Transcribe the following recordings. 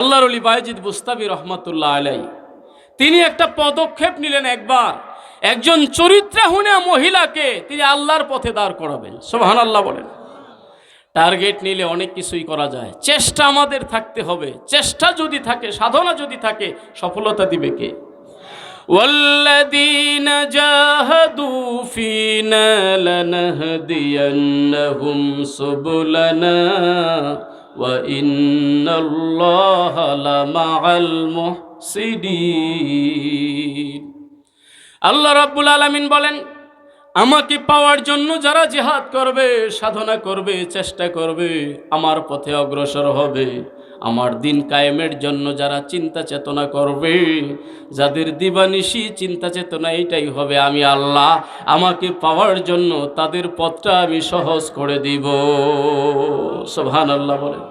আল্লাহর ওলি বায়েজিদ বুস্তামি রহমাতুল্লাহ আলাইহি তিনি একটা পদক্ষেপ নিলেন। একবার একজন চরিত্রহীনা মহিলাকে তিনি আল্লাহর পথে দাঁড় করাবেন। সুবহানাল্লাহ বলেন। টার্গেট নিলে অনেক কিছুই করা যায়, চেষ্টা আমাদের থাকতে হবে। চেষ্টা যদি থাকে, সাধনা যদি থাকে, সফলতা দিবে কে? ওয়াল্লাযীন জাহাদু ফীনা লানাহদিয়ান্নাহুম সুবুলানা ওয়া ইন্নাল্লাহা লামাআল মুহসিনিন। আল্লাহ রাব্বুল আলামিন বলেন, আমাকে পাওয়ার জন্য যারা জিহাদ করবে, সাধনা করবে, চেষ্টা করবে, আমার পথে অগ্রসর হবে, আমার দিন কায়েমের জন্য যারা চিন্তা চেতনা করবে, যাদের দিবানিশি চিন্তা চেতনা এইটাই হবে, আমি আল্লাহ আমাকে পাওয়ার জন্য তাদের পথটা আমি সহজ করে দিব। সুবহানাল্লাহ বলেন।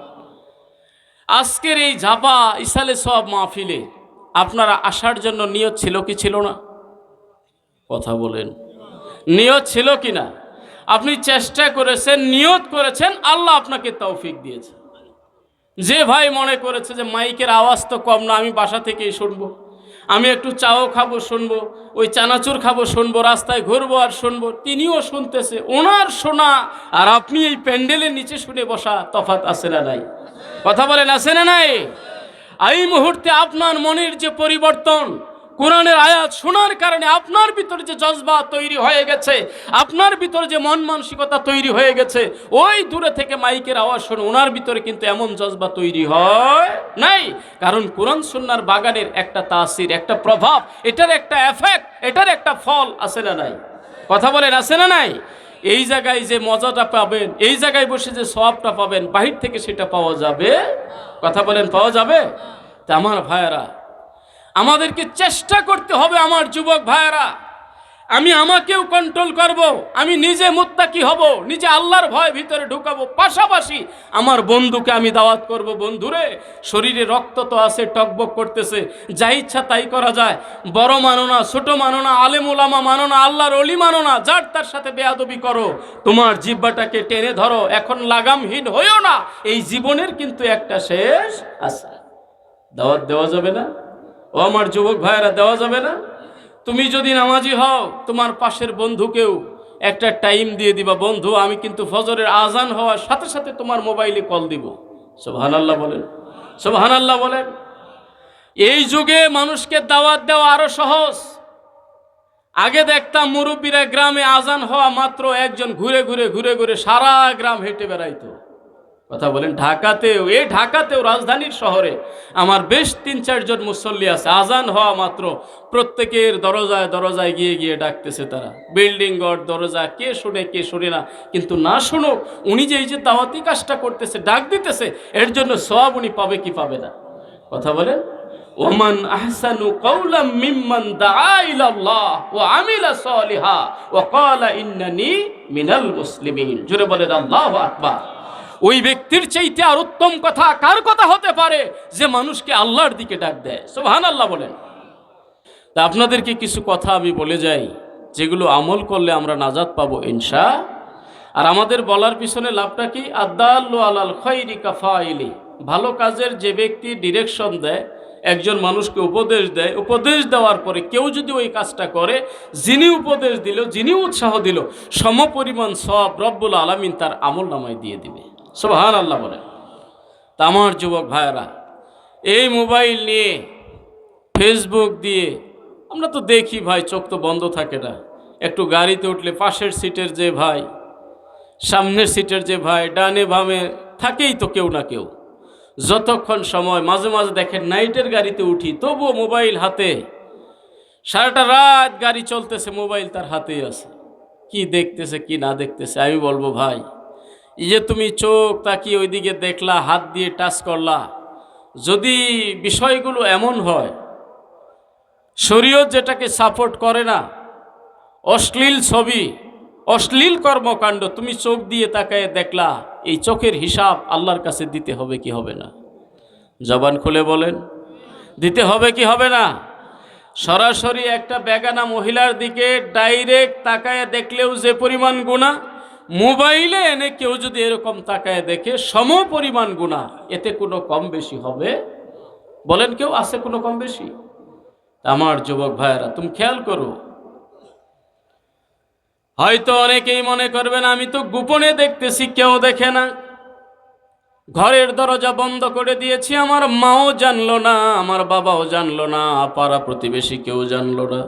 আজকের এই ঝাপা ইসালে সব মাহফিলে আপনারা আসার জন্য নিয়ত ছিল কি ছিল না? কথা বলেন, নিয়ত ছিল কি না? আপনি চেষ্টা করেছেন, নিয়ত করেছেন, আল্লাহ আপনাকে তৌফিক দিয়েছে। যে ভাই মনে করেছে যে মাইকের আওয়াজ তো কম না, আমি বাসা থেকেই শুনবো, আমি একটু চাও খাবো শুনবো, ওই চানাচুর খাবো শুনবো, রাস্তায় ঘুরবো আর শুনবো, তিনিও শুনতেছে। ওনার শোনা আর আপনি এই প্যান্ডেলের নিচে শুনে বসা তফাৎ আছে না নাই? কথা বলেন, আছে না নাই? এই মুহূর্তে আপনার মনের যে পরিবর্তন, কোরআনের আয়াত শোনার কারণে আপনার ভিতরে যে জজবা তৈরি হয়ে গেছে, আপনার ভিতরে যে মন মানসিকতা তৈরি হয়ে গেছে, ওই দূরে থেকে মাইকের আওয়াজ শুনে ওনার ভিতরে কিন্তু এমন জজবা তৈরি হয় নাই। কারণ কোরআন সুন্নাহর বাগানের একটা তাসির, একটা প্রভাব, এটার একটা এফেক্ট, এটার একটা ফল আছে না নাই? কথা বলেন, আছে না নাই? এই জায়গায় যে মজাটা পাবেন, এই জায়গায় বসে যে সওয়াবটা পাবেন, বাহির থেকে সেটা পাওয়া যাবে? কথা বলেন, পাওয়া যাবে? তা আমার ভাইয়েরা, আমাদেরকে চেষ্টা করতে হবে। আমার যুবক ভাইয়েরা, আমি আমাকেও কন্ট্রোল করব, আমি নিজে মুত্তাকি হব, নিজে আল্লাহর ভয় ভিতরে ঢুকাবো, পাশাপাশি আমার বন্ধুকে আমি দাওয়াত করব, বন্ধুরে শরীরে রক্ত তো আছে, টকবক করতেছে, যা ইচ্ছা তাই করা যায়, বড় মানো না, ছোট মানো না, আলেম ওলামা মানো না, আল্লাহর ওলি মানো না, যার তার সাথে বেয়াদবি করো, তোমার জিহ্বাটাকে টেনে ধরো, এখন লাগামহীন হইও না, এই জীবনের কিন্তু একটা শেষ আছে। দাওয়াত দেওয়া যাবে না? ও আমার যুবক ভাইয়েরা, দেওয়া যাবে না? তুমি যদি নামাজি হও, তোমার পাশের বন্ধুকেও একটা টাইম দিয়ে দিবা, বন্ধু আমি কিন্তু ফজরের আজান হওয়ার সাথে সাথে তোমার মোবাইলে কল দিব। সুবহানাল্লাহ বলেন, সুবহানাল্লাহ বলেন। এই যুগে মানুষকে দাওয়াত দেওয়া আরো সহজ। আগে দেখতাম মুরব্বীরা গ্রামে আজান হওয়া মাত্র একজন ঘুরে ঘুরে ঘুরে ঘুরে সারা গ্রাম হেঁটে বেড়াইতো। কথা বলেন, ঢাকাতেও, এই ঢাকাতেও রাজধানীর শহরে আমার বেশ 3-4 জন মুসল্লি আছে, আজান হওয়া মাত্র প্রত্যেকের দরজায় দরজায় গিয়ে গিয়ে ডাকতেছে তারা, বিল্ডিং ঘর দরজা, কে শুনে কে শুনে না, কিন্তু না শুনুক, উনি যে এই যে দাওয়াতি কাজটা করতেছে, ডাক দিতেছে, এর জন্য সওয়াব উনি পাবে কি পাবে না? কথা বলেন। ওমান আহসানু কাওলাম মিম্মান দাআ ইলাল্লাহ ওয়া আমিলা সালিহা ওয়া ক্বালা ইন্নানি মিনাল মুসলিমিন। জোরে বলেন আল্লাহু আকবার। ওই ব্যক্তির চাইতে আর উত্তম কথা কার কথা হতে পারে যে মানুষকে আল্লাহর দিকে ডাক দেয়? সুবহানাল্লাহ বলেন। তা আপনাদেরকে কিছু কথা আমি বলে যাই, যেগুলো আমল করলে আমরা নাজাত পাবো ইনশাআল্লাহ। আর আমাদের বলার পিছনে লাভটা কি? আদাল্লু আলাল খায়রি কাফাইলি। ভালো কাজের যে ব্যক্তি ডিরেকশন দেয়, একজন মানুষকে উপদেশ দেয়, উপদেশ দেওয়ার পরে কেউ যদি ওই কাজটা করে, যিনি উপদেশ দিল, যিনি উৎসাহ দিল, সমপরিমাণ সওয়াব রব্বুল আলামিন তার আমল নামায় দিয়ে দিবে। সুবহানাল্লাহ বলেন। তা আমার যুবক ভাইয়েরা, এই মোবাইল নিয়ে, ফেসবুক দিয়ে আমরা তো দেখি ভাই, চোখ তো বন্ধ থাকে না। একটু গাড়িতে উঠলে পাশের সিটের যে ভাই, সামনের সিটের যে ভাই, ডানে বামে থাকেই তো কেউ না কেউ। যতক্ষণ সময়, মাঝে মাঝে দেখেন নাইটের গাড়িতে উঠি, তবুও মোবাইল হাতে, সারাটা রাত গাড়ি চলতেছে, মোবাইল তার হাতেই আছে। কি দেখতেছে কি না দেখতেছে, আমি বলবো ভাই, এই যে তুমি চোখ তাকিয়ে ওইদিকে দেখলা, হাত দিয়ে টাচ করলা, যদি বিষয়গুলো এমন হয়, শরীয়ত যেটাকে সাপোর্ট করে না, অশ্লীল ছবি, অশ্লীল কর্মকাণ্ড তুমি চোখ দিয়ে তাকায় দেখলা, এই চোখের হিসাব আল্লাহর কাছে দিতে হবে কি হবে না? জবান খুলে বলেন, দিতে হবে কি হবে না? সরাসরি একটা বেগানা মহিলার দিকে ডাইরেক্ট তাকায় দেখলেও যে পরিমাণ গুনাহ, মোবাইলে এনে কেউ যদি এরকম তাকায় দেখে সম পরিমাণ গুনাহ, এতে কোনো কম বেশি হবে বলেন কেউ আছে কোনো কম বেশি? আমার যুবক ভাইয়েরা, তুমি খেয়াল করো। হয়তো অনেকেই মনে করবেন আমি তো গোপনে দেখতেছি, কেউ দেখে না। ঘরের দরজা বন্ধ করে দিয়েছি, আমার মাও জানলো না, আমার বাবাও জানলো না, পাড়া প্রতিবেশী কেউ জানলো না।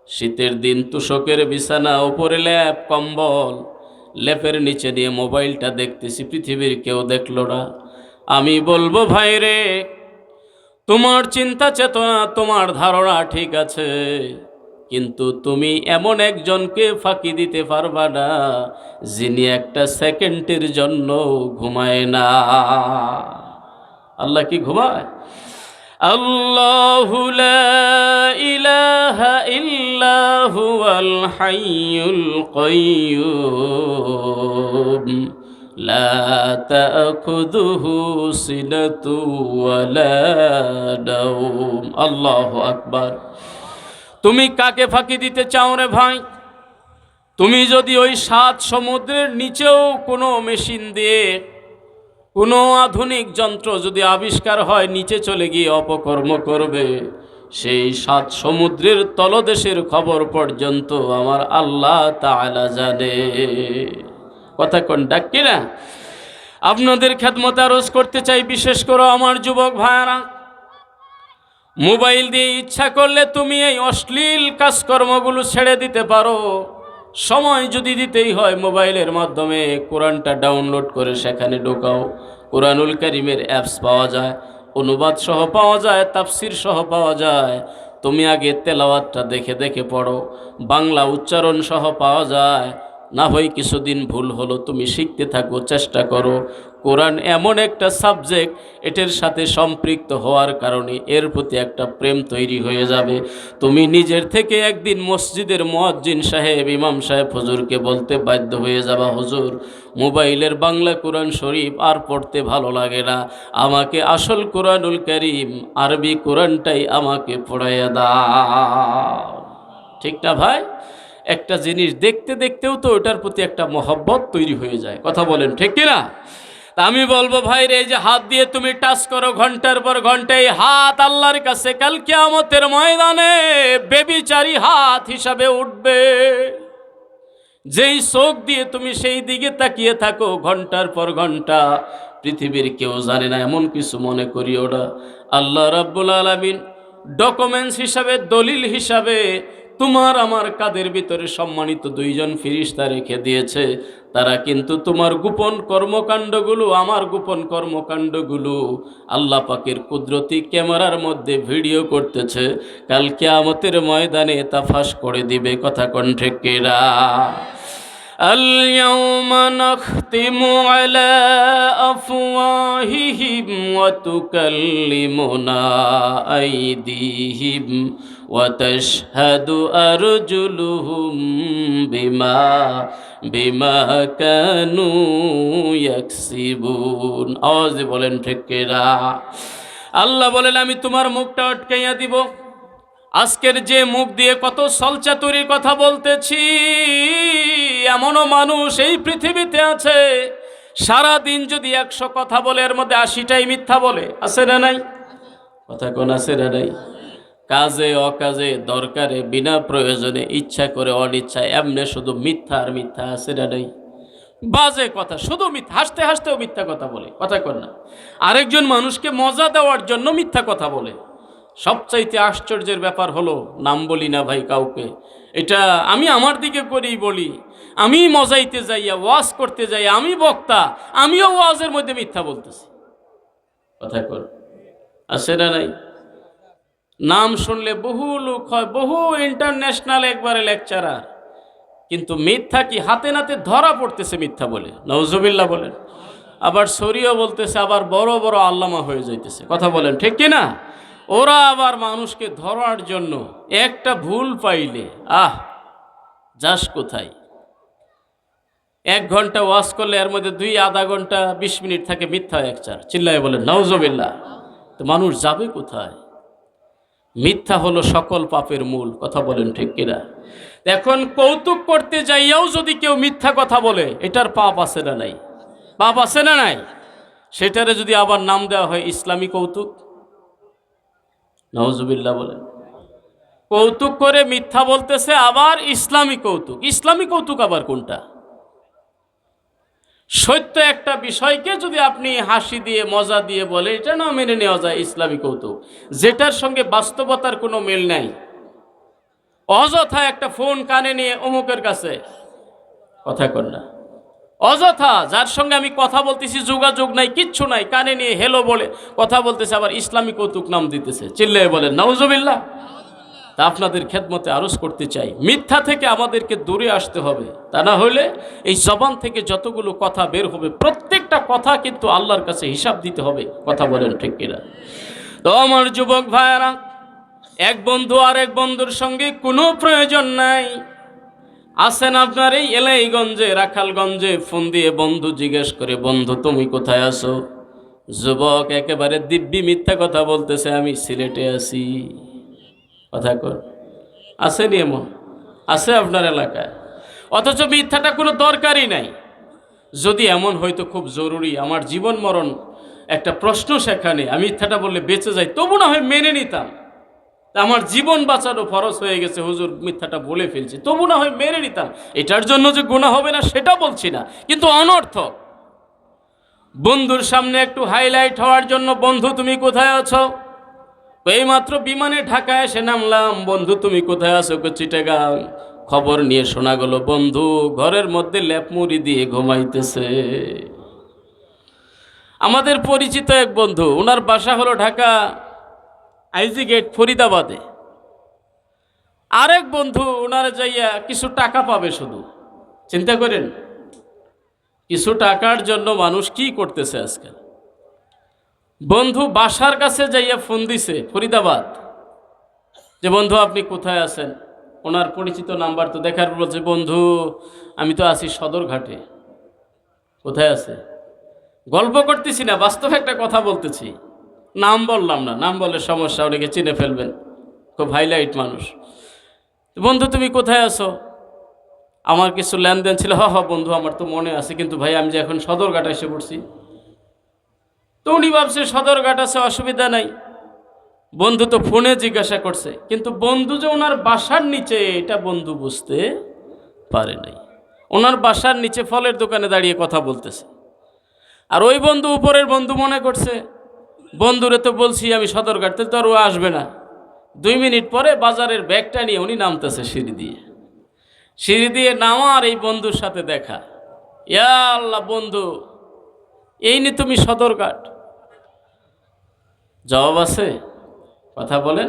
শীতের দিন তুষকের বিছানা, উপরে ল্যাপ কম্বল, লেপের নিচে দিয়ে মোবাইলটা দেখতেছি, পৃথিবীর কেউ দেখলো না। আমি বলবো ভাই রে, তোমার চিন্তা চেতনা, তোমার ধারণা ঠিক আছে, কিন্তু তুমি এমন একজনকে ফাঁকি দিতে পারবা না যিনি একটা সেকেন্ডের জন্য ঘুমায় না। আল্লাহ কি ঘুমায়? আল্লাহু লা ইলাহা ইল্লা হুয়াল হাইয়ুল কাইয়্যুম লা তাখুযুহু সিনাতু ওয়ালা নাওম। আল্লাহু আকবার। তুমি কাকে ফাঁকি দিতে চাও রে ভাই? তুমি যদি ওই 7 সমুদ্রের নিচেও কোনো মেশিন দিয়ে, কোনো আধুনিক যন্ত্র যদি আবিষ্কার হয়, নিচে চলে গিয়ে অপকর্ম করবে, সেই 7 সমুদ্রের তলদেশের খবর পর্যন্ত আমার আল্লাহ তাআলা জানে। কথা কোন ডাক কিনা? আপনাদের খেদমতে আরজ করতে চাই, বিশেষ করে আমার যুবক ভাইয়ারা, মোবাইল দিয়ে ইচ্ছা করলে তুমি এই অশ্লীল কাজকর্মগুলো ছেড়ে দিতে পারো। সময় যদি দিতেই হয়, মোবাইলের মাধ্যমে কোরআনটা ডাউনলোড করে সেখানে ঢোকাও। কোরআনুল কারীমের অ্যাপস পাওয়া যায়, অনুবাদ সহ পাওয়া যায়, তাফসির সহ পাওয়া যায়। তুমি আগে তেলাওয়াতটা দেখে দেখে পড়ো, বাংলা উচ্চারণ সহ পাওয়া যায়। না হয় কিছুদিন ভুল হলো, তুমি শিখতে থাকো, চেষ্টা করো। কোরআন এমন একটা সাবজেক্ট, এটার সাথে সম্পৃক্ত হওয়ার কারণে এর প্রতি একটা প্রেম তৈরি হয়ে যাবে। তুমি নিজের থেকে একদিন মসজিদের মুয়াজ্জিন সাহেব, ইমাম সাহেব, হুজুরকে বলতে বাধ্য হয়ে যাবা, হুজুর মোবাইলের বাংলা কোরআন শরীফ আর পড়তে ভালো লাগে না, আমাকে আসল কোরআনুল কারীম আরবি কোরআনটাই আমাকে পড়াইয়া দাও। ঠিক না ভাই? একটা জিনিস দেখতে দেখতেও তো ওটার প্রতি একটা মহব্বত তৈরি হয়ে যায়। কথা বলেন ঠিক কিনা? তা আমি বলবো ভাই রে, যে হাত দিয়ে তুমি টাচ করো ঘন্টার পর ঘন্টা, এই হাত আল্লাহর কাছে কাল কিয়ামতের ময়দানে বেবিচারী হাত হিসাবে উঠবে। যেই চোখ দিয়ে তুমি সেই দিকে তাকিয়ে থাকো ঘন্টার পর ঘন্টা, পৃথিবীর কেউ জানে না এমন কিছু মনে করি ওরা। আল্লাহ রাব্বুল আলামিন ডকুমেন্টস হিসাবে, দলিল হিসাবে তোমার আমার কাদের ভিতরে সম্মানিত 2 জন ফেরেশতা রেখে দিয়েছে। তারা কিন্তু তোমার গোপন কর্মকাণ্ডগুলো, আমার গোপন কর্মকাণ্ডগুলো আল্লাহ পাকের কুদরতি ক্যামেরার মধ্যে ভিডিও করতেছে। কাল কিয়ামতের ময়দানে তা ফাঁস করে দিবে। কথা কোন ঠিক কিনা? اليوم نختم على أفواههم وتكلمنا أيديهم وتشهد أرجلهم بما كانوا يكسبون। আওয়াজ বলেন ঠিক কিনা? আল্লাহ বলেন আমি তোমার মুখটা আটকাইয়া দিব। আজকের যে মুখ দিয়ে কত সলচাতুরির কথা বলতেছি, এমনও মানুষ এই পৃথিবীতে আছে, সারা দিন যদি 100 কথা বলে এর মধ্যে 80টাই মিথ্যা বলে। আছে না নাই? কথা কোন আছে না নাই? কাজে অকাজে, দরকারে, বিনা প্রয়োজনে, ইচ্ছা করে অনিচ্ছায়, এমনি শুধু মিথ্যা আর মিথ্যা। আছে না নাই? বাজে কথা, শুধু মিথ্যা, হাসতে হাসতেও মিথ্যা কথা বলে। কথা কর না? আরেকজন মানুষকে মজা দেওয়ার জন্য মিথ্যা কথা বলে। সবচাইতে আশ্চর্যের ব্যাপার হলো, নাম বলি না ভাই কাউকে, এটা আমি আমার দিকে করেই বলি, আমি মজাইতে যাইয়া, ওয়াজ করতে যাই, আমি বক্তা, আমিও ওয়াজের মধ্যে মিথ্যা বলতেছি। কথা কর, আছে না নাই? নাম শুনলে বহু লোক হয়, বহু ইন্টারন্যাশনাল একবারে লেকচারার, কিন্তু মিথ্যা কি হাতে নাতে ধরা পড়তেছে মিথ্যা বলে। নাউজুবিল্লাহ বলেন। আবার সরিও বলতেছে, আবার বড় বড় আল্লামা হয়ে যাইতেছে। কথা বলেন ঠিক কিনা? ওরা আবার মানুষকে ধরার জন্য একটা ভুল পাইলে যাস কোথায়? 1 ঘন্টা ওয়াজ করলে এর মধ্যে 2-আধা ঘন্টা 20 মিনিট থাকে মিথ্যা লেকচার। চিল্লায় বলেন নাউজুবিল্লাহ। তো মানুষ যাবে কোথায়? মিথ্যা হলো সকল পাপের মূল। কথা বলেন ঠিক কিনা? এখন কৌতুক করতে যাইয়াও যদি কেউ মিথ্যা কথা বলে, এটার পাপ আছে না নাই? পাপ আছে না নাই? সেটারে যদি আবার নাম দেওয়া হয় ইসলামী কৌতুক, নাউজুবিল্লাহ বলেন। কৌতুক করে মিথ্যা বলতেছে, আবার ইসলামী কৌতুক। ইসলামী কৌতুক আবার কোনটা? সত্য একটা বিষয়কে যদি আপনি হাসি দিয়ে মজা দিয়ে বলে, এটা না মেনে নেওয়া যায় ইসলামী কৌতুক, যেটার সঙ্গে বাস্তবতার কোনো মিল নাই। অযথা একটা ফোন কানে নিয়ে অমুকের কাছে কথা কর না, অযথা যার সঙ্গে আমি কথা বলতেছি, যোগাযোগ নাই, কিচ্ছু নাই, কানে নিয়ে হেলো বলে কথা বলতেছে, আবার ইসলামী কৌতুক নাম দিতেছে। চিল্লায়ে বলেন নাউজুবিল্লাহ। তা আপনাদের খেদমতে আরজ করতে চাই, মিথ্যা থেকে আমাদেরকে দূরে আসতে হবে। তা না হলে এই জবান থেকে যতগুলো কথা বের হবে, প্রত্যেকটা কথা কিন্তু আল্লাহর কাছে হিসাব দিতে হবে। কথা বলেন ঠিক কিনা? তো আমার যুবক ভাইয়েরা, এক বন্ধু আর এক বন্ধুর সঙ্গে কোনো প্রয়োজন নাই। আছেন আপনার এই এলাইগঞ্জে, রাখালগঞ্জে, ফোন দিয়ে বন্ধু জিজ্ঞেস করে, বন্ধু তুমি কোথায় আছো? যুবক একেবারে দিব্যি মিথ্যা কথা বলতেছে, আমি সিলেটে আছি। কথা কর, আসেনি এমন? আছে আপনার এলাকায়? অথচ মিথ্যাটা কোনো দরকারই নাই। যদি এমন হয়তো খুব জরুরি, আমার জীবন মরণ একটা প্রশ্ন, সেখানে আমি মিথ্যাটা বললে বেঁচে যাই, তবু না হয় মেনে নিতাম। আমার জীবন বাঁচানো ফরজ হয়ে গেছে, হুজুর মিথ্যাটা বলে ফেলছি, তবু না হয় মেনে নিতাম। এটার জন্য যে গুনাহ হবে না সেটা বলছি না, কিন্তু অনর্থক বন্ধুর সামনে একটু হাইলাইট হওয়ার জন্য, বন্ধু তুমি কোথায় আছো? এইমাত্র বিমানে ঢাকায় এসে নামলাম। বন্ধু তুমি কোথায় আছো? চিটাগাং। খবর নিয়ে শোনা গেল বন্ধু ঘরের মধ্যে লেপ মুড়ি দিয়ে ঘুমাইতেছে। আমাদের পরিচিত এক বন্ধু, ওনার বাসা হলো ঢাকা আইজি গেট ফরিদাবাদে। আরেক বন্ধু ওনারা যাইয়া কিছু টাকা পাবে শুধু। চিন্তা করেন, কিছু টাকার জন্য মানুষ কি করতেছে আজকাল। বন্ধু বাসার কাছে যাইয়া ফোন দিছে ফরিদাবাদ, যে বন্ধু আপনি কোথায় আছেন? ওনার পরিচিত নাম্বার তো দেখার পর বলছে, বন্ধু আমি তো আছি সদরঘাটে। কোথায় আছে? গল্প করতেছি না, বাস্তব একটা কথা বলতেছি। নাম বললাম না, নাম বললে সমস্যা, অনেকে চিনে ফেলবেন, খুব হাইলাইট মানুষ। বন্ধু তুমি কোথায় আছো? আমার কিছু লেনদেন ছিল। হ বন্ধু আমার তো মনে আছে, কিন্তু ভাই আমি যে এখন সদরঘাট এসে পড়ছি। তো উনি ভাবছে সদরঘাট আছে, অসুবিধা নাই। বন্ধু তো ফোনে জিজ্ঞাসা করছে, কিন্তু বন্ধু যে ওনার বাসার নিচে, এটা বন্ধু বুঝতে পারে নাই। ওনার বাসার নিচে ফলের দোকানে দাঁড়িয়ে কথা বলতেছে। আর ওই বন্ধু উপরের বন্ধু মনে করছে, বন্ধুরে তো বলছি আমি সদরঘাট, তো আর ও আসবে না। 2 মিনিট পরে বাজারের ব্যাগটা নিয়ে উনি নামতেছে সিঁড়ি দিয়ে নামার এই বন্ধুর সাথে দেখা। ইয়া আল্লাহ বন্ধু, এই নি তুমি সদরঘাট? জবাব আছে? কথা বলেন।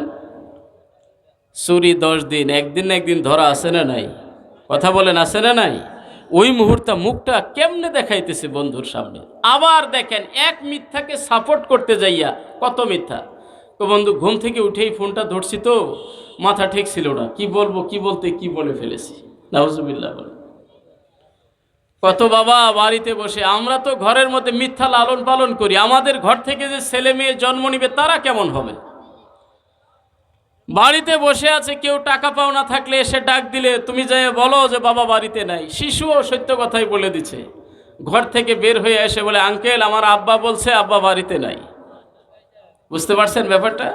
চুরি 10 দিন, একদিন না একদিন ধরা আছে না নাই? কথা বলেন, আছে না নাই? ওই মুহূর্তে মুখটা কেমনে দেখাইতেছে বন্ধুর সামনে। আবার দেখেন, এক মিথ্যাকে সাপোর্ট করতে যাইয়া কত মিথ্যা। তো বন্ধু ঘুম থেকে উঠেই ফোনটা ধরছি, তো মাথা ঠিক ছিল না, কি বলবো, কি বলতে কি বলে ফেলেছি। নাউজুবিল্লাহ বলে। কত বাবা বাড়িতে বসে, আমরা তো ঘরের মধ্যে মিথ্যা লালন পালন করি। আমাদের ঘর থেকে যে ছেলে মেয়ে জন্ম নিবে তারা কেমন হবে? বাড়িতে বসে আছে, কেউ টাকা পাওনা থাকলে এসে ডাক দিলে তুমি যাই বলো যে বাবা বাড়িতে নাই। শিশুও সত্য কথাই বলে দিচ্ছে, ঘর থেকে বের হয়ে এসে বলে, আঙ্কেল আমার আব্বা বলছে আব্বা বাড়িতে নাই। বুঝতে পারছেন ব্যাপারটা?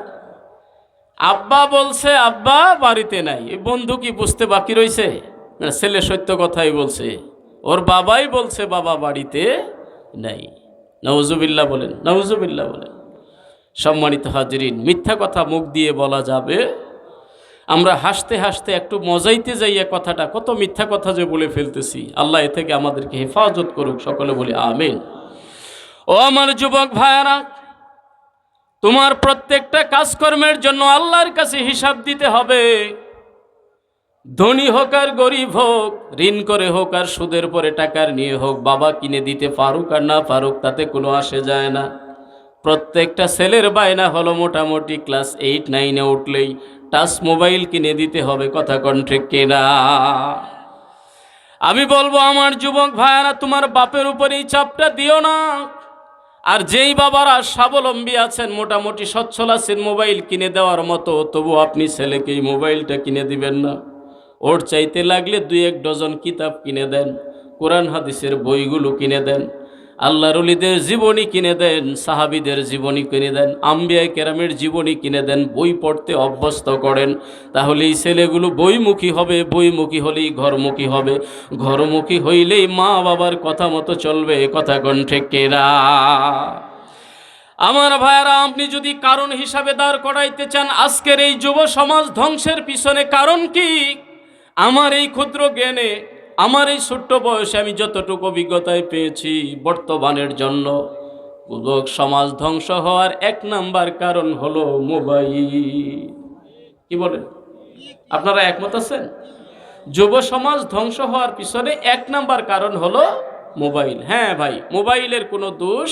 আব্বা বলছে আব্বা বাড়িতে নাই। এই বন্ধু কি বুঝতে বাকি রয়েছে? না, ছেলে সত্য কথাই বলছে, ওর বাবাই বলছে বাবা বাড়িতে নাই। নাউজুবিল্লাহ বলেন, নাউজুবিল্লাহ বলেন। সম্মানিত হাজিরিন, মিথ্যা কথা মুখ দিয়ে বলা যাবে? আমরা হাসতে হাসতে একটু মজাইতে যাইয়া কথাটা, কত মিথ্যা কথা যে বলে ফেলতেছি। আল্লাহ এ থেকে আমাদেরকে হেফাজত করুক, সকলে বলি আমিন। ও আমার যুবক ভাইয়ারা, তোমার প্রত্যেকটা কাজকর্মের জন্য আল্লাহর কাছে হিসাব দিতে হবে। ধনী হোক আর গরিব হোক, ঋণ করে হোক আর সুদের পরে টাকার নিয়ে হোক, বাবা কিনে দিতে পারুক আর না পারুক তাতে কোনো আসে যায় না। প্রত্যেকটা ছেলের বায়না হলো মোটামুটি ক্লাস 8-9-এ উঠলেই টাচ মোবাইল কিনে দিতে হবে। কথা কোন ঠিক কিনা? আমি বলবো আমার যুবক ভাইয়ারা, তোমার বাপের উপরে এই চাপটা দিও না। আর যেই বাবারা স্বাবলম্বী আছেন, মোটামুটি সচ্ছল আছেন মোবাইল কিনে দেওয়ার মতো, তবু আপনি ছেলেকে এই মোবাইলটা কিনে দিবেন না। ওর চাইতে লাগলে 2-1 ডজন কিতাব কিনে দেন, কোরআন হাদিসের বইগুলো কিনে দেন। আল্লাহর ওলিদের জীবনী কিনে দেন, সাহাবীদের জীবনী কিনে দেন, আম্বিয়া কেরামের জীবনী কিনে দেন, বই পড়তে অভ্যস্ত করেন। তাহলে এই ছেলেগুলো বইমুখী হবে, বইমুখী হলেই ঘরমুখী হবে, ঘরমুখী হইলেই মা বাবার কথা মতো চলবে। কথা কোন ঠিক কিনা? আমার ভাইয়ারা, আপনি যদি কারণ হিসাবে দাঁড় করাইতে চান আজকের এই যুব সমাজ ধ্বংসের পিছনে কারণ কি, আমার এই ক্ষুদ্র জ্ঞানে, আমার এই ছোট্ট বয়সে আমি যতটুকু অভিজ্ঞতায় পেয়েছি, বর্তমানের জন্য যুবক সমাজ ধ্বংস হওয়ার এক নাম্বার কারণ হলো মোবাইল। কি বলেন? আপনারা একমত আছেন? যুব সমাজ ধ্বংস হওয়ার পিছনে এক নাম্বার কারণ হলো মোবাইল। হ্যাঁ ভাই, মোবাইলের কোনো দোষ,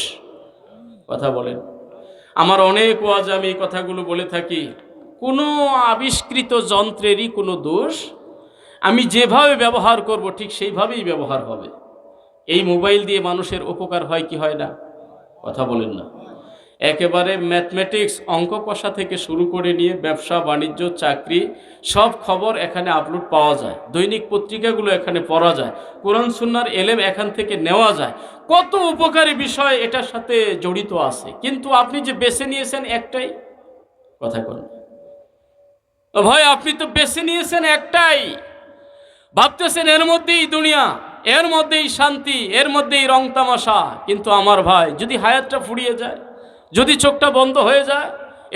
কথা বলেন। আমার অনেক ওয়াজ আমি এই কথাগুলো বলে থাকি, কোনো আবিষ্কৃত যন্ত্রেরই কোনো দোষ, আমি যেভাবে ব্যবহার করব ঠিক সেইভাবেই ব্যবহার হবে। এই মোবাইল দিয়ে মানুষের উপকার হয় কি হয় না? কথা বলেন না। একেবারে ম্যাথমেটিক্স, অঙ্ক কষা থেকে শুরু করে নিয়ে ব্যবসা বাণিজ্য চাকরি সব খবর এখানে আপলোড পাওয়া যায়, দৈনিক পত্রিকাগুলো এখানে পড়া যায়, কোরআন সুন্নাহর এলেম এখান থেকে নেওয়া যায়। কত উপকারী বিষয় এটার সাথে জড়িত আছে, কিন্তু আপনি যে বেছে নিয়েছেন একটাই। কথা বলেন ভাই, আপনি তো বেছে নিয়েছেন একটাই, ভাবতেছেন এর মধ্যেই দুনিয়া, এর মধ্যেই শান্তি, এর মধ্যেই রং তামাশা। কিন্তু আমার ভাই, যদি হায়াতটা ফুরিয়ে যায়, যদি চোখটা বন্ধ হয়ে যায়,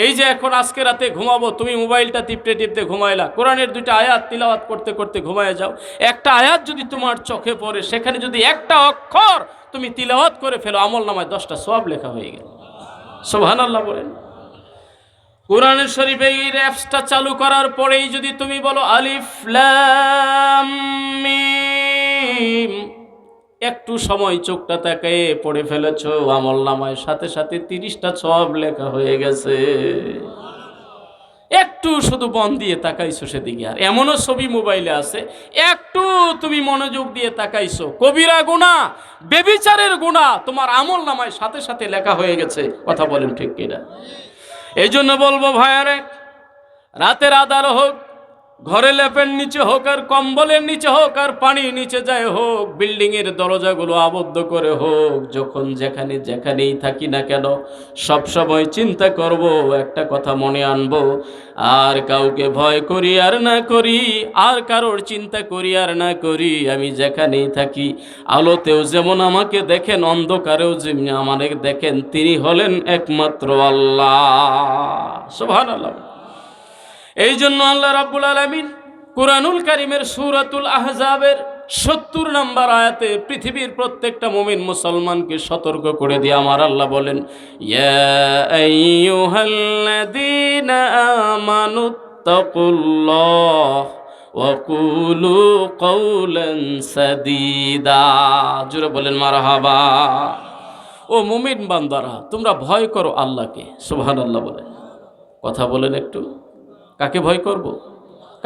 এই যে এখন আজকে রাতে ঘুমাবো, তুমি মোবাইলটা টিপতে টিপতে ঘুমাইলা, কোরআনের দুইটা আয়াত তিলাওয়াত করতে করতে ঘুমায় যাও, একটা আয়াত যদি তোমার চোখে পড়ে, সেখানে যদি একটা অক্ষর তুমি তিলাওয়াত করে ফেলো, আমল নামায় 10টা সওয়াব লেখা হয়ে গেল। সুবহানাল্লাহ বলেন। কোরআনের শরীফে এই অ্যাপসটা চালু করার পরেই যদি তুমি বলো আলিফ লাম মিম, একটু সময় চোখটা তাকায়ে পড়ে ফেলেছো, আমল নামায় সাথে সাথে 30টা সওয়াব লেখা হয়ে গেছে। একটু শুধু মন দিয়ে তাকাইছো সেদিকে, আর এমনও ছবি মোবাইলে আছে, একটু তুমি মনোযোগ দিয়ে তাকাইছো, কবিরা গুনাহ, বেবিচারের গুনাহ তোমার আমল নামায় সাথে সাথে লেখা হয়ে গেছে। কথা বলেন ঠিক কিনা? এই জন্য বলবো ভাইয়ারে, রাতের আধার হোক, ঘরে লেপের নিচে হোক, আর কম্বলের নিচে হোক, আর পানির নিচে যায় হোক, বিল্ডিংয়ের দরজাগুলো আবদ্ধ করে হোক, যখন যেখানেই থাকি না কেন, সবসময় চিন্তা করব, একটা কথা মনে আনবো, আর কাউকে ভয় করি আর না করি, আর কারোর চিন্তা করি আর না করি, আমি যেখানেই থাকি, আলোতেও যেমন আমাকে দেখেন, অন্ধকারেও যেমনি আমাকে দেখেন, তিনি হলেন একমাত্র আল্লাহ। সুবহানাল্লাহ। এই জন্য আল্লাহ রাব্বুল আলামিন কুরআনুল কারীমের সূরাতুল আহজাবের 70 নম্বর আয়াতে পৃথিবীর প্রত্যেকটা মুমিন মুসলমানকে সতর্ক করে দিয়ে আমার আল্লাহ বলেন, ইয়া আইয়ুহাল্লাযীনা আমানুত্তাকুল্লাহ ওয়া কুলু কাওলান সাদীদা। জোরে বলেন মারহাবা। ও মুমিন বান্দারা, তোমরা ভয় করো আল্লাহকে। সুবহানাল্লাহ বলেন। কথা বলেন একটু, কাকে ভয় করব?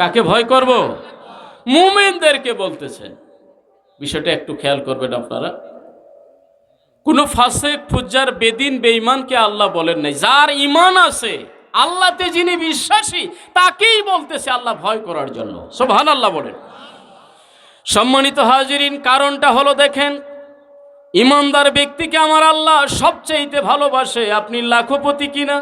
কাকে ভয় করব? মুমিনদেরকে বলতেছেন। বিষয়টা একটু খেয়াল করবেন আপনারা। কোন ফাসিক, ফুজ্জার, বেদিন, বেঈমানকে আল্লাহ বলেন নাই। যার ঈমান আছে, আল্লাহতে যিনি বিশ্বাসী, তাকেই বলতেছে আল্লাহ ভয় করার জন্য। সুবহানাল্লাহ বলেন। সম্মানিত হাজিরিন, কারণটা হলো দেখেন, ঈমানদার ব্যক্তিকে আমার আল্লাহ সবচেয়ে ভালোবাসে। আপনি লাখপতি কিনা,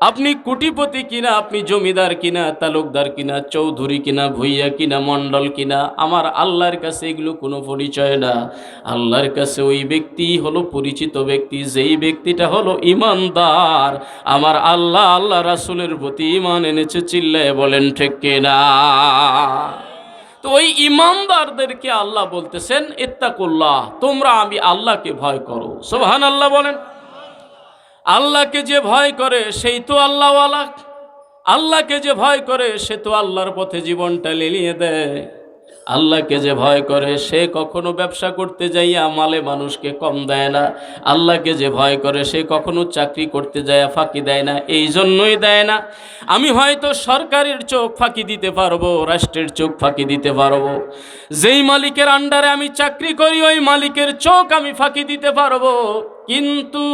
আপনি কোটিপতি কিনা, আপনি জমিদার কিনা, তালুকদার কিনা, চৌধুরী কিনা, ভুইয়া কিনা, মণ্ডল কিনা, আমার আল্লাহর কাছে এগুলো কোনো পরিচয় না। আল্লাহর কাছে ওই ব্যক্তি হলো পরিচিত ব্যক্তি, যেই ব্যক্তিটা হলো ইমানদার। আমার আল্লাহ, আল্লাহ রাসূলের প্রতি ঈমান এনেছে। চিল্লায়ে বলেন ঠিক কিনা? তো ওই ইমানদারদেরকে আল্লাহ বলতেছেন ইত্তাকুল্লাহ, তোমরা আমি আল্লাহকে ভয় করো। সুবহানাল্লাহ বলেন। আল্লাহকে যে ভয় করে সেই তো আল্লাহওয়ালা, আল্লাহকে যে ভয় করে সে তো আল্লাহর পথে জীবনটা লেলিয়ে দেয়। আল্লাহকে যে ভয় করে সে কখনো ব্যবসা করতে যাইয়া মালে মানুষকে কম দেয় না। আল্লাহকে যে ভয় করে সে কখনো চাকরি করতে যাইয়া ফাঁকি দেয় না। এই জন্যই দেয় না, আমি হয়তো সরকারের চোখ ফাঁকি দিতে পারবো, রাষ্ট্রের চোখ ফাঁকি দিতে পারবো, যেই মালিকের আন্ডারে আমি চাকরি করি ওই মালিকের চোখ আমি ফাঁকি দিতে পারবো, কিন্তু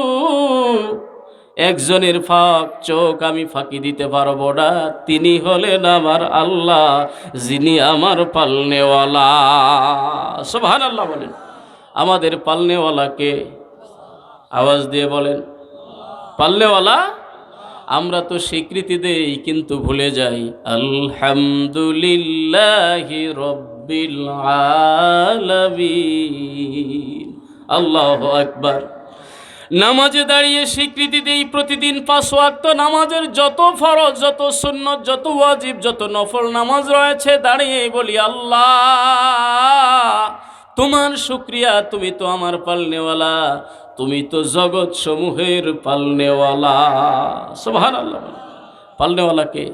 একজনের চোখ আমি ফাঁকি দিতে পারবো না। তিনি হলেন আমার আল্লাহ, যিনি আমার পালনেওয়ালা। সুবহানাল্লাহ বলেন। আমাদের পালনেওয়ালাকে আওয়াজ দিয়ে বলেন, পাল্লেওয়ালা। আমরা তো স্বীকৃতি দেই কিন্তু ভুলে যাই আলহামদুলিল্লাহি রব্বিল আলামিন। আল্লাহু আকবার। নামাজে দাঁড়িয়ে স্বীকৃতি দেই প্রতিদিন 5 ওয়াক্ত নামাজের যত ফরজ, যত সুন্নত, যত ওয়াজিব, যত নফল নামাজ রয়েছে, দাঁড়িয়ে বলি আল্লাহ তোমার শুকরিয়া, তুমি তো আমার পালনেওয়ালা, তুমি তো জগৎ সমূহের পালনেওয়ালা। সুবহানাল্লাহ। পালনেওয়ালা কে?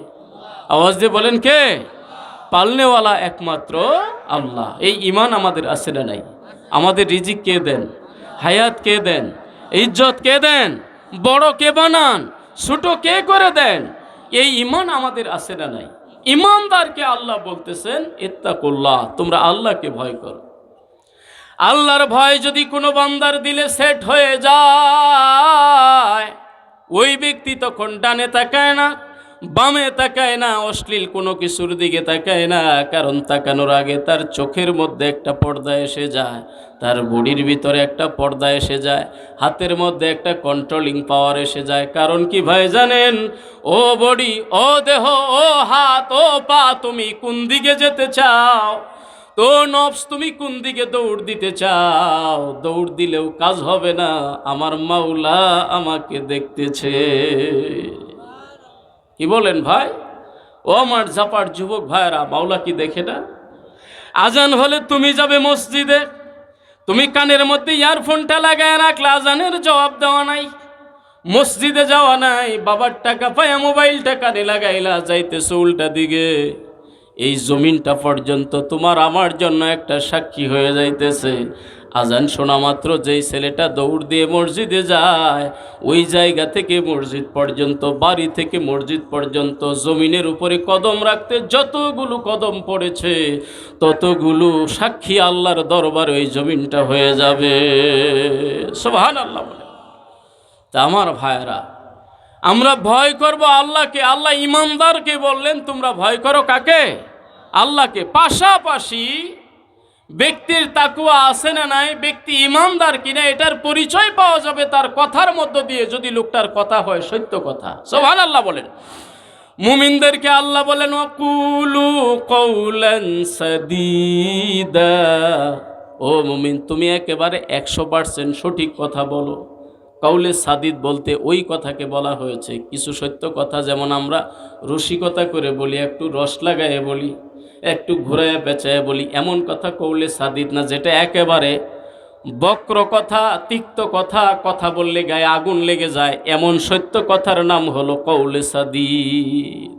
আওয়াজ দিয়ে বলেন কে? পালনেওয়ালা একমাত্র আল্লাহ। এই ঈমান আমাদের আছে না নাই? আমাদের রিজিক কে দেন? হায়াত কে দেন? ইজ্জত কে দেন? বড় কে বানান? ছোট কে করে দেন? এই ঈমান আমাদের আছে না নাই? ঈমানদারকে আল্লাহ বলতেছেন ইত্তাকুল্লাহ, তোমরা আল্লাহকে ভয় করো। আল্লাহর ভয় যদি কোনো বান্দার দিলে সেট হয়ে যায়, ওই ব্যক্তি তখন ডানে তাকায় না, বামে তাকায় না, অশ্লীল কোনো কিছুর দিকে তাকায় না। কারণ তাকানোর আগে তার চোখের মধ্যে একটা পর্দা এসে যায়, তার বডির ভিতরে একটা পর্দা এসে যায়, হাতের মধ্যে একটা কন্ট্রোলিং পাওয়ার এসে যায়। কারণ কি ভাই জানেন? ও বডি, ও দেহ, ও হাত, ও পা, তুমি কোন দিকে যেতে চাও? তো নফস, তুমি কোন দিকে দৌড় দিতে চাও? দৌড় দিলেও কাজ হবে না, আমার মাওলা আমাকে দেখতেছে। কি বলেন ভাই? ও আমার জাপার যুবক ভাইরা, মাওলা কি দেখে না? আজান হলে তুমি যাবে মসজিদে, তুমি কানের মধ্যে ইয়ারফোনটা লাগায় রাখলে, আজানের জবাব দেওয়া নাই, মসজিদে যাওয়া নাই, বাবার টাকা পায়া মোবাইলটা কানে লাগাইলা, যাইতেছে উল্টা দিকে। এই জমিনটা পর্যন্ত তোমার আমার জন্য একটা সাক্ষী হয়ে যাইতেছে। আজান শোনা মাত্র যেই ছেলেটা দৌড় দিয়ে মসজিদে যায়, ওই জায়গা থেকে মসজিদ পর্যন্ত, বাড়ি থেকে মসজিদ পর্যন্ত জমিনের উপরে কদম রাখতে যতগুলো কদম পড়েছে, ততগুলো সাক্ষী আল্লাহর দরবারে ওই জমিনটা হয়ে যাবে। সুবহানাল্লাহ বলে। তা আমার ভাইরা, আমরা ভয় করব আল্লাহকে। আল্লাহ ঈমানদারকে বললেন তোমরা ভয় করো কাকে? আল্লাহকে। পাশাপাশি ব্যক্তির তাকওয়া আছে না নাই, ব্যক্তি ঈমানদার কিনা, এটার পরিচয় পাওয়া যাবে তার কথার মধ্য দিয়ে, যদি লোকটার কথা হয় সত্য কথা। সুবহানাল্লাহ বলেন। মুমিনদেরকে আল্লাহ বলেন ওয়াকুলু কওলান সাদীদা, ও মুমিন তুমি একেবারে 100% সঠিক কথা বলো। কাউলে সাদিদ বলতে ওই কথাকে বলা হয়েছে, কিছু সত্য কথা যেমন আমরা রসিকতা করে বলি, একটু রস লাগায়ে বলি, একটু ঘুরায় পেঁচায় বলি, এমন কথা কৌলে সাদিদ না। যেটা একেবারে বক্র কথা, তিক্ত কথা, কথা বললে গায়ে আগুন লেগে যায়, এমন সত্য কথার নাম হলো কৌলে সাদিদ।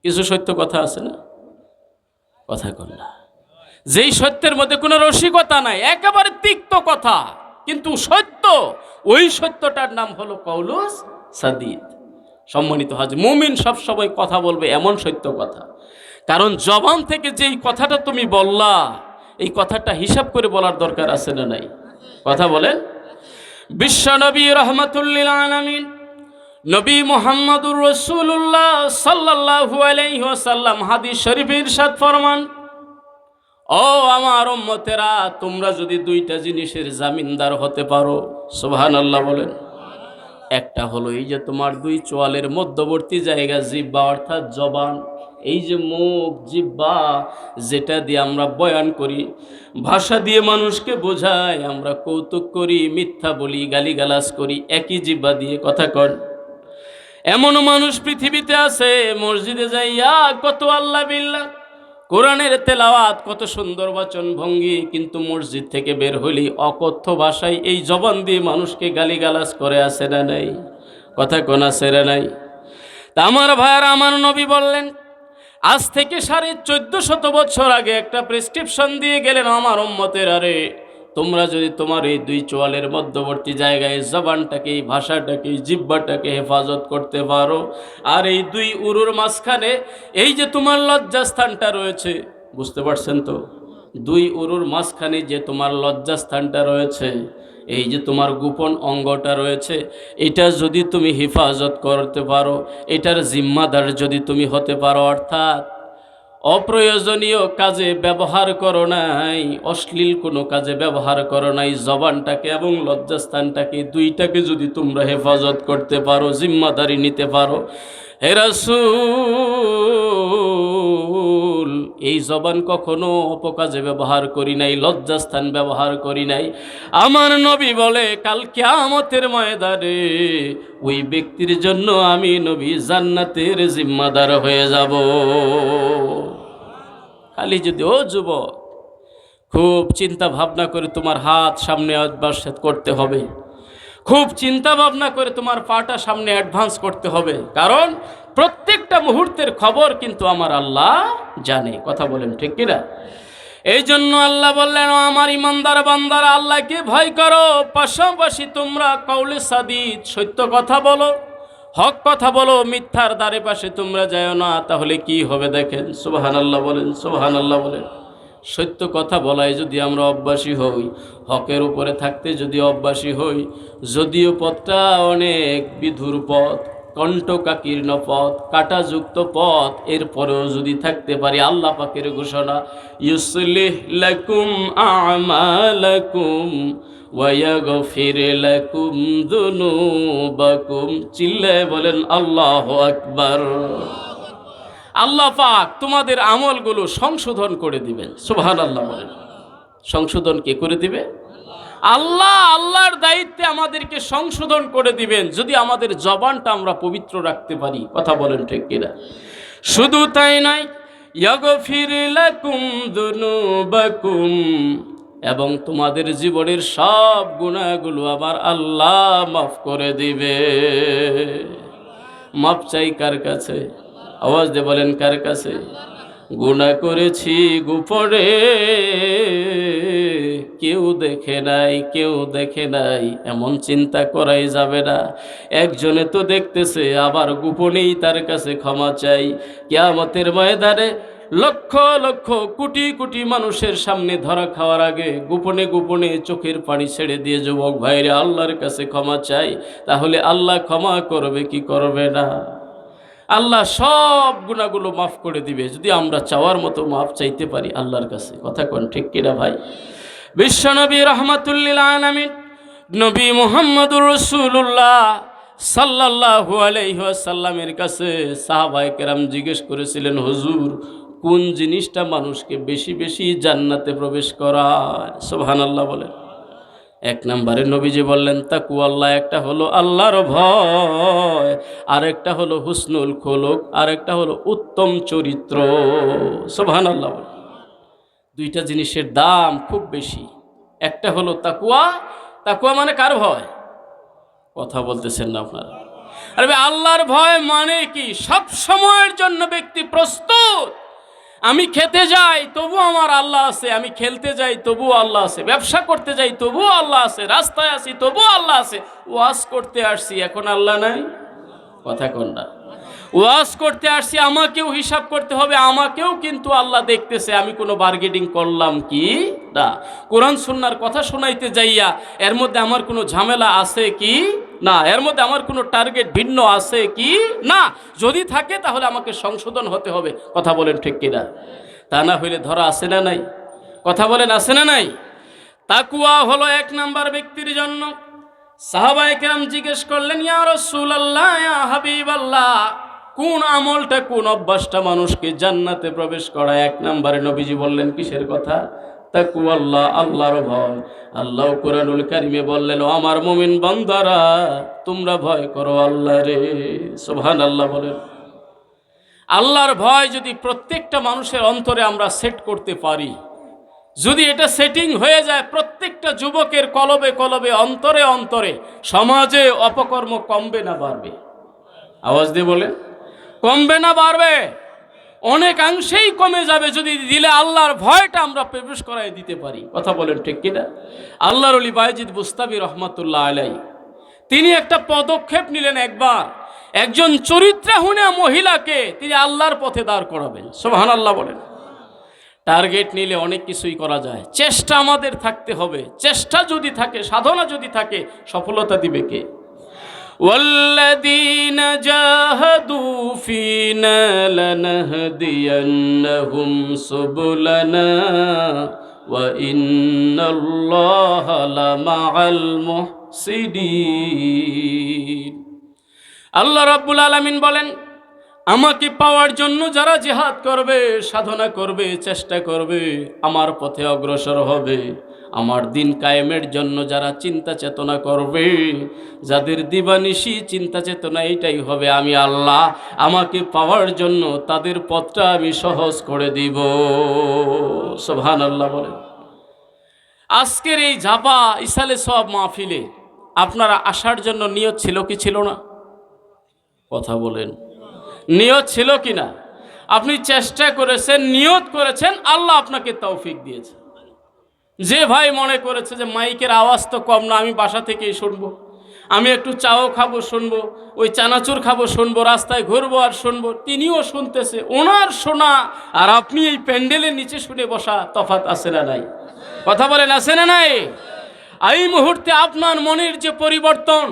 কিছু সত্য কথা আছে না? কথা কর না, যেই সত্যের মধ্যে কোনো রসিকতা নাই, একেবারে তিক্ত কথা কিন্তু সত্য, ওই সত্যটার নাম হলো কৌলুস সাদিদ। সম্মানিত হাজী, মুমিন সবসময় কথা বলবে এমন সত্য কথা। কারণ জবান থেকে যেই কথাটা তুমি বললা, এই কথাটা হিসাব করে বলার দরকার আছে না নাই? কথা বলেন। বিশ্ব নবী রহমাতুল্লিল আলামিন নবী মুহাম্মদুর রাসূলুল্লাহ সাল্লাল্লাহু আলাইহি ওয়াসাল্লাম হাদিস শরীফে ইরশাদ ফরমান, ও আমার উম্মতেরা, তোমরা যদি দুইটা জিনিসের জামিনদার হতে পারো, সুবহানাল্লাহ বলেন। একটা হলো এই যে তোমার দুই চোয়ালের মধ্যবর্তী জায়গা জিহ্বা অর্থাৎ জবান, এই যে মুখ জিহ্বা, যেটা দিয়ে আমরা বয়ান করি, ভাষা দিয়ে মানুষকে বোঝাই, আমরা কৌতুক করি, মিথ্যা বলি, গালিগালাজ করি, একই জিহ্বা দিয়ে কথা কন। এমনও মানুষ পৃথিবীতে আছে, মসজিদে যাইয়া কত আল্লাহ বিল্লাহ, কোরআনের তেলাওয়াত, কত সুন্দর বচন ভঙ্গি, কিন্তু মসজিদ থেকে বের হইলেই অকথ্য ভাষায় এই জবান দিয়ে মানুষকে গালিগালাজ করে, আছে না নাই? কথা কোন আছে না নাই? তা আমার ভাইয়ারা, আমার নবী বললেন, আজ থেকে 1450 বছর আগে একটা প্রেসক্রিপশন দিয়ে গেলেন, আমার উম্মতের, আরে তোমরা যদি তোমার এই দুই চোয়ালের মধ্যবর্তী জায়গায় জবানটাকে, এই ভাষাটাকে, এই জিহ্বাটাকে হেফাজত করতে পারো, আর এই দুই উরুর মাঝখানে এই যে তোমার লজ্জাস্থানটা রয়েছে, বুঝতে পারছেন তো? দুই উরুর মাঝখানে যে তোমার লজ্জাস্থানটা রয়েছে, এই যে তোমার গোপন অঙ্গটা রয়েছে, এটা যদি তুমি হেফাজত করতে পারো, এটার জিম্মাদার যদি তুমি হতে পারো, অর্থাৎ অপ্রয়োজনীয় কাজে ব্যবহার করো নাই, অশ্লীল কোনো কাজে ব্যবহার করো নাই। জবানটাকে এবং লজ্জাস্থানটাকে, দুইটাকে যদি তোমরা হেফাজত করতে পারো, জিম্মাদারি নিতে পারো, হে রাসূল, এই জবান কখনো অপকাজে ব্যবহার করি নাই, লজ্জাস্থান ব্যবহার করি নাই। আমার নবী বলে কাল কিয়ামতের ময়দানে ওই ব্যক্তির জন্য আমি নবী জান্নাতের জিম্মাদার হয়ে যাব। খালি যদি, ও যুবক, খুব চিন্তা ভাবনা করে তোমার হাত সামনে অভ্যাস করতে হবে, খুব চিন্তা ভাবনা করে তোমার পাটা সামনে অ্যাডভান্স করতে হবে, কারণ প্রত্যেকটা মুহূর্তের খবর কিন্তু আমার আল্লাহ জানে। কথা বলেন ঠিক কিনা? এই জন্য আল্লাহ বললেন, আমার ইমানদার বান্দারা আল্লাহকে ভয় করো, পাশাপাশি তোমরা কাউলে সাদিদ, সত্য কথা বলো, হক কথা বলো, মিথ্যার দ্বারে পাশে তোমরা যাও না। তাহলে কি হবে দেখেন। সুবহানাল্লাহ বলেন, সুবহানাল্লাহ বলেন। সত্য কথা বলায় যদি আমরা অভ্যাসী হই, হকের উপরে থাকতে যদি অভ্যাসী হই, যদিও পথটা অনেক বিধুর পথ, কণ্টকাকীর্ণ পথ, কাঁটাযুক্ত পথ, এরপরেও যদি থাকতে পারি, আল্লাহ পাকের ঘোষণা, ইউসলিহ লাকুম আমালাকুম ওয়া ইয়াগফির লাকুম যুনুবাকুম। চিল্লায়ে বলেন আল্লাহু আকবার। আল্লাহ পাক তোমাদের আমলগুলো সংশোধন করে দিবেন। সুবহানাল্লাহ বলেন। সংশোধন কে করে দিবে? আল্লাহ। আল্লাহর দায়িত্বে আমাদেরকে সংশোধন করে দিবেন যদি আমাদের জবানটা আমরা পবিত্র রাখতে পারি। কথা বলেন ঠিক কিনা? শুধু তাই নয়, ইয়াগফির লাকুম যুনুবাকুম, এবং তোমাদের জীবনের সব গুনাহগুলো আবার আল্লাহ মাফ করে দিবে। মাফ চাই কার কাছে? আওয়াজ দিয়ে বলেন, কার কাছে? গুনাহ করেছি গোপনে, কেউ দেখে নাই, কেউ দেখে নাই, এমন চিন্তা করাই যাবে না। একজনে তো দেখতেছে, আবার গোপনেই তার কাছে ক্ষমা চাই। কিয়ামতের ময়দানে লক্ষ লক্ষ কোটি কোটি মানুষের সামনে ধরা খাওয়ার আগে গোপনে গোপনে চোখের পানি ছেড়ে দিয়ে যুবক ভাইরে আল্লাহর কাছে ক্ষমা চাই। তাহলে আল্লাহ ক্ষমা করবে কি করবে না? আল্লাহ সব গুনাহগুলো মাফ করে দিবে যদি আমরা চাওয়ার মতো মাফ চাইতে পারি আল্লাহর কাছে। কথা কোন ঠিক কিনা ভাই? বিশ্বনবী রাহমাতুল্লিল আলামিন নবী মুহাম্মদুর রাসূলুল্লাহ সাল্লাল্লাহু আলাইহি ওয়াসাল্লামের কাছে সাহাবায়ে কেরাম জিজ্ঞেস করেছিলেন, হুজুর, কোন জিনিসটা মানুষকে বেশি বেশি জান্নাতে প্রবেশ করায়? সুবহানাল্লাহ বলেন। এক নম্বরে নবীজি বললেন তাকওয়াল্লাহ। একটা হলো আল্লাহর ভয়, আর একটা হলো হুসনুল খুলুক, আর একটা হলো উত্তম চরিত্র। সুবহানাল্লাহ। দুইটা জিনিসের দাম খুব বেশি। একটা হলো তাকওয়া। তাকওয়া মানে কার ভয়? কথা বলতেছেন না আপনারা? আরে আল্লাহর ভয় মানে কি? সব সময়ের জন্য ব্যক্তি প্রস্তুত। আমি খেতে যাই তবু আমার আল্লাহ আছে, আমি খেলতে যাই তবু আল্লাহ আছে, ব্যবসা করতে যাই তবু আল্লাহ আছে, রাস্তায় আসি তবু আল্লাহ আছে, ওয়াজ করতে আসছি এখন আল্লাহ নাই? কথা কোন না? ওয়াজ করতে আসছি, আমাকেও হিসাব করতে হবে, আমাকেও কিন্তু আল্লাহ দেখতেছে আমি কোনো বার্গেনিং করলাম কি না। কোরআন সুন্নাহর কথা শোনাইতে যাইয়া এর মধ্যে আমার কোনো ঝামেলা আছে কি না, এর মধ্যে আমার কোনো টার্গেট ভিন্ন আছে কি না। যদি থাকে তাহলে আমাকে সংশোধন হতে হবে। কথা বলেন ঠিক কিনা? তা না হইলে ধরা আছে না নাই? কথা বলেন, আছে না নাই? তাকওয়া হলো এক নাম্বার ব্যক্তির জন্য। সাহাবায়ে কেরাম জিজ্ঞেস করলেন, ইয়া রাসূলুল্লাহ, ইয়া হাবিবাল্লাহ, কোন আমলটা, কোন অভ্যাসটা মানুষকে জান্নাতে প্রবেশ করায়? এক নম্বরে নবীজি বললেন কিসের কথা? তাকওয়াল্লাহ, আল্লাহর ভয়। আল্লাহ কুরআনুল কারীমে বললেন, ও আমার মুমিন বান্দারা, তোমরা ভয় করো আল্লাহরে। সুবহানাল্লাহ বলেন। আল্লাহর ভয় যদি প্রত্যেকটা মানুষের অন্তরে আমরা সেট করতে পারি, যদি এটা সেটিং হয়ে যায় প্রত্যেকটা যুবকের কলবে কলবে, অন্তরে অন্তরে, সমাজে অপকর্ম কমবে না বাড়বে? আওয়াজ দিয়ে বলেন, কমবে না বাড়বে? অনেকাংশেই কমে যাবে যদি দিলে আল্লাহর ভয়টা আমরা প্রবেশ করাই দিতে পারি। কথা বলেন ঠিক কিনা? আল্লাহর ওলি বায়েজিদ বুস্তামি রহমাতুল্লাহ আলাইহি তিনি একটা পদক্ষেপ নিলেন। একবার একজন চরিত্রহীনা মহিলাকে তিনি আল্লাহর পথে দাঁড় করাবেন। সুবহানাল্লাহ বলেন। টার্গেট নিলে অনেক কিছুই করা যায়, চেষ্টা আমাদের থাকতে হবে। চেষ্টা যদি থাকে, সাধনা যদি থাকে, সফলতা দিবে কে? ওয়াল্লাযীনা জাহাদু ফীনা ইন্না লানাহদিয়ান্নাহুম সুবুলানা ওয়া ইন্নাল্লাহা লামাআল মুহসিনিন। আল্লাহ রাব্বুল আলামিন বলেন, আমাকে পাওয়ার জন্য যারা জিহাদ করবে, সাধনা করবে, চেষ্টা করবে, আমার পথে অগ্রসর হবে, আমার দিন কায়েমের জন্য যারা চিন্তা চেতনা করবে, যাদের দিবানিশি চিন্তা চেতনা এইটাই হবে, আমি আল্লাহ আমাকে পাওয়ার জন্য তাদের পথটা আমি সহজ করে দিব। সুবহানাল্লাহ বলেন। আজকের এই ঝাপা ইসালে সব মাহফিলে আপনারা আসার জন্য নিয়ত ছিল কি ছিল না? কথা বলেন, নিয়ত ছিল কি না? আপনি চেষ্টা করেছেন, নিয়ত করেছেন, আল্লাহ আপনাকে তৌফিক দিয়েছে। যে ভাই মনে করেছে যে মাইকের আওয়াজ তো কম না, আমি বাসা থেকেই শুনবো, আমি একটু চাও খাবো শুনবো, ওই চানাচুর খাবো শুনবো, রাস্তায় ঘুরবো আর শুনবো, তিনিও শুনতেছে, ওনার শোনা আর আপনি এই প্যান্ডেলের নিচে শুনে বসা তফাৎ আছে না নাই? কথা বলেন, আছে না নাই? এই মুহূর্তে আপনার মনের যে পরিবর্তন,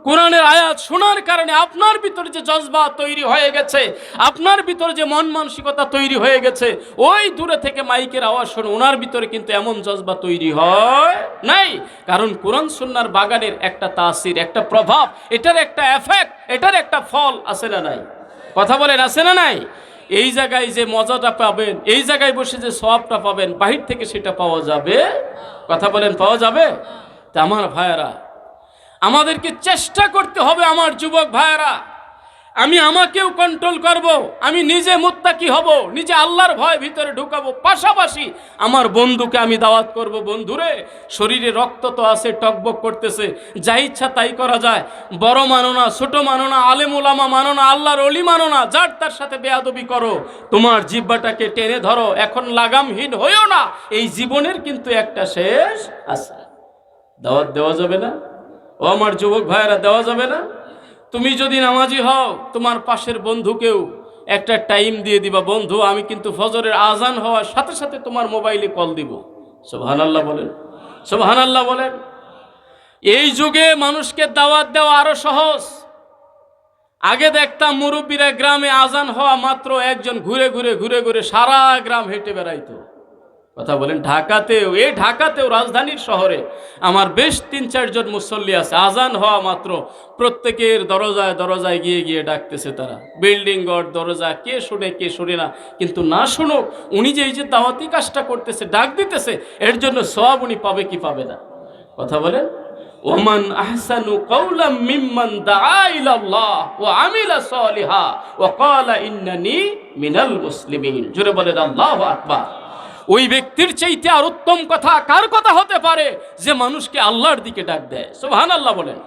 কোরআনের আয়াত শোনার কারণে আপনার ভিতরে যে জজবা তৈরি হয়ে গেছে, আপনার ভিতরে যে মন মানসিকতা তৈরি হয়ে গেছে, ওই দূরে থেকে মাইকের আওয়াজ শুনে ওনার ভিতরে কিন্তু এমন জজবা তৈরি হয় নাই। কারণ কোরআন সুন্নাহর বাগানের একটা তাসির, একটা প্রভাব, এটার একটা এফেক্ট, এটার একটা ফল আছে না নাই? কথা বলেন, আছে না নাই? এই জায়গায় যে মজাটা পাবেন, এই জায়গায় বসে যে সওয়াবটা পাবেন, বাহির থেকে সেটা পাওয়া যাবে? কথা বলেন, পাওয়া যাবে? তা আমার ভাইয়েরা, আমাদেরকে চেষ্টা করতে হবে, আমার যুবক ভাইয়েরা, আমি আমাকেও কন্ট্রোল করব, আমি নিজে মুত্তাকি হব, নিজে আল্লাহর ভয় ভিতরে ঢুকাবো, পাশাপাশি আমার বন্ধুকে আমি দাওয়াত করব, বন্ধুরে শরীরে রক্ত তো আছে, টকবক করতেছে, যা ইচ্ছা তাই করা যায়, বড় মানো না, ছোট মানো না, আলেম ওলামা মানো না, আল্লাহর ওলি মানো না, যার তার সাথে বেয়াদবি করো, তোমার জিহ্বাটাকে টেনে ধরো, এখন লাগামহীন হইও না, এই জীবনের কিন্তু একটা শেষ আছে। দাওয়াত দেওয়া যাবে না? ও আমার যুবক ভাইয়েরা, দেওয়া যাবে না? তুমি যদি নামাজি হও, তোমার পাশের বন্ধুকেও একটা টাইম দিয়ে দিবা, বন্ধু আমি কিন্তু ফজরের আজান হওয়ার সাথে সাথে তোমার মোবাইলে কল দিব। সুবহানাল্লাহ বলেন, সুবহানাল্লাহ বলেন। এই যুগে মানুষকে দাওয়াত দেওয়া আরো সহজ। আগে দেখতাম মুরব্বীরা গ্রামে আজান হওয়া মাত্র একজন ঘুরে ঘুরে ঘুরে ঘুরে সারা গ্রাম হেঁটে বেড়াইতো। কথা বলেন, ঢাকাতেও, এই ঢাকাতেও রাজধানীর শহরে আমার বেশ ৩-৪ জন মুসল্লি আছে, আজান হওয়া মাত্র প্রত্যেকের দরজায় দরজায় গিয়ে গিয়ে ডাকতেছে তারা, বিল্ডিং ঘর দরজা, কে শুনে কে শুনে না, কিন্তু না শুনুক, উনি যে এই যে দাওয়াতি কাজটা করতেছে, ডাক দিতেছে, এর জন্য সওয়াব উনি পাবে কি পাবে না? কথা বলেন। ওমান আহসানু কাওলাম মিম্মান দাআ ইলাল্লাহ ওয়া আমিলা সালিহা ওয়া ক্বালা ইন্নানি মিনাল মুসলিমিন। জোরে বলেন আল্লাহু আকবার। ওই ব্যক্তির চাইতে আর উত্তম কথা কার কথা হতে পারে যে মানুষকে আল্লাহর দিকে ডাক দেয়? সুবহানাল্লাহ বলেন।